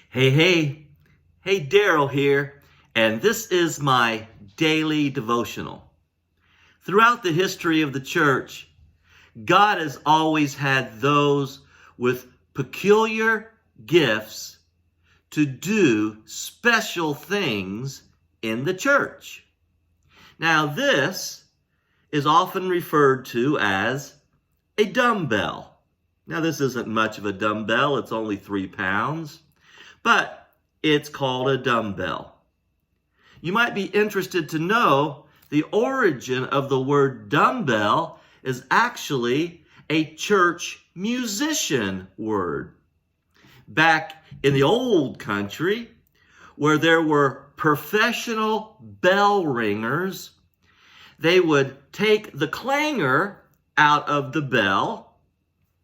Hey, Daryl here, and this is my daily devotional. Throughout the history of the church, God has always had those with peculiar gifts to do special things in the church. Now, this is often referred to as a dumbbell. Now, this isn't much of a dumbbell, it's only 3 pounds. But it's called a dumbbell. You might be interested to know the origin of the word dumbbell is actually a church musician word. Back in the old country, where there were professional bell ringers, they would take the clangor out of the bell,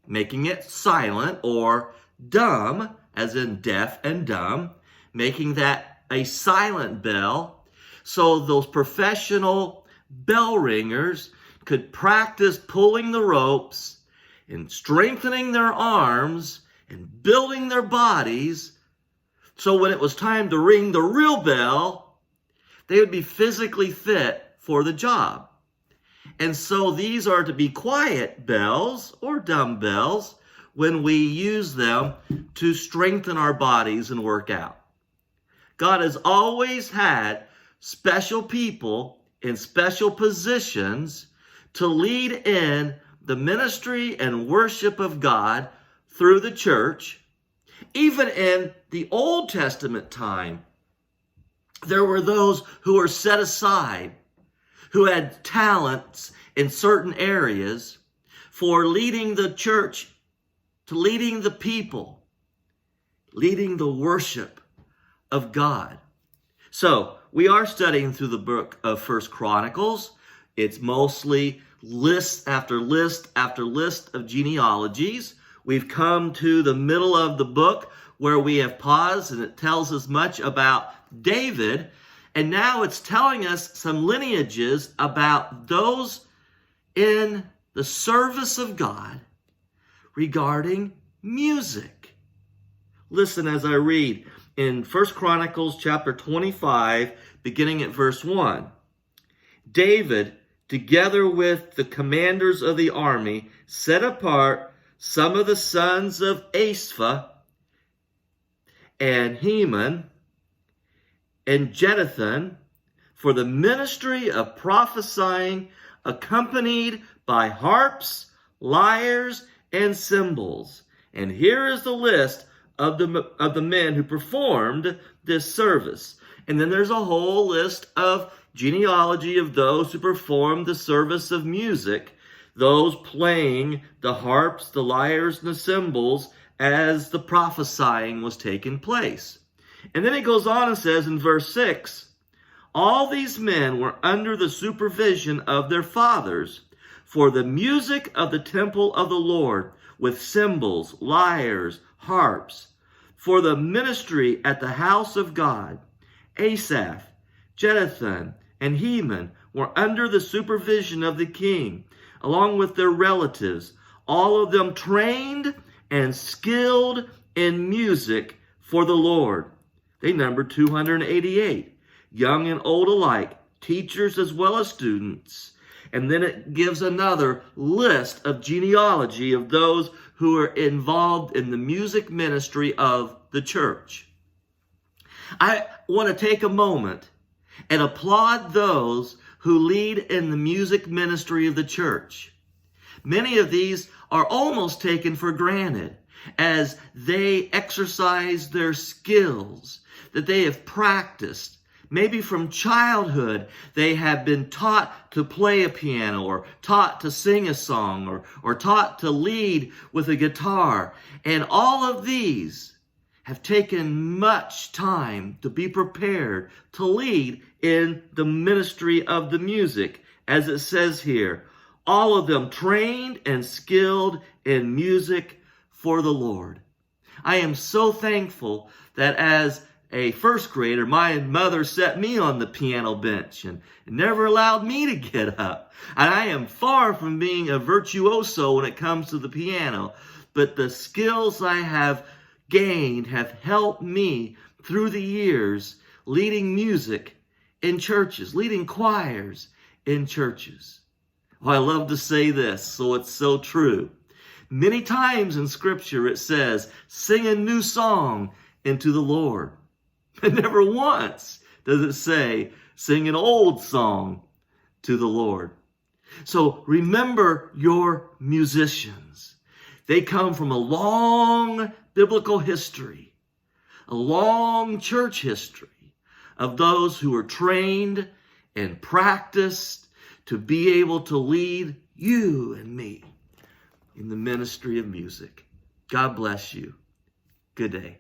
making it silent or dumb, as in deaf and dumb, making that a silent bell, so those professional bell ringers could practice pulling the ropes and strengthening their arms and building their bodies, so when it was time to ring the real bell, they would be physically fit for the job. And so these are to be quiet bells or dumbbells when we use them to strengthen our bodies and work out. God has always had special people in special positions to lead in the ministry and worship of God through the church. Even in the Old Testament time, there were those who were set aside, who had talents in certain areas for leading the church, to leading the people, leading the worship of God. So we are studying through the book of First Chronicles. It's mostly list after list after list of genealogies. We've come to the middle of the book where we have paused, and it tells us much about David. And now it's telling us some lineages about those in the service of God regarding music. Listen as I read in 1 Chronicles chapter 25, beginning at verse 1. David, together with the commanders of the army, set apart some of the sons of Asaph and Heman and Jeduthun for the ministry of prophesying, accompanied by harps, lyres, and cymbals. And here is the list of the men who performed this service. And then there's a whole list of genealogy of those who performed the service of music, those playing the harps, the lyres, and the cymbals as the prophesying was taking place. And then it goes on and says in verse 6, all these men were under the supervision of their fathers for the music of the temple of the Lord, with cymbals, lyres, harps, for the ministry at the house of God. Asaph, Jeduthun, and Heman were under the supervision of the king, along with their relatives, all of them trained and skilled in music for the Lord. They numbered 288, young and old alike, teachers as well as students. And then it gives another list of genealogy of those who are involved in the music ministry of the church. I want to take a moment and applaud those who lead in the music ministry of the church. Many of these are almost taken for granted as they exercise their skills that they have practiced. Maybe from childhood, they have been taught to play a piano or taught to sing a song or taught to lead with a guitar. And all of these have taken much time to be prepared to lead in the ministry of the music. As it says here, all of them trained and skilled in music for the Lord. I am so thankful that as a first grader, my mother set me on the piano bench and never allowed me to get up. And I am far from being a virtuoso when it comes to the piano, but the skills I have gained have helped me through the years leading music in churches, leading choirs in churches. Oh, I love to say this, so it's so true. Many times in Scripture it says, sing a new song into the Lord. And never once does it say, sing an old song to the Lord. So remember your musicians. They come from a long biblical history, a long church history of those who are trained and practiced to be able to lead you and me in the ministry of music. God bless you. Good day.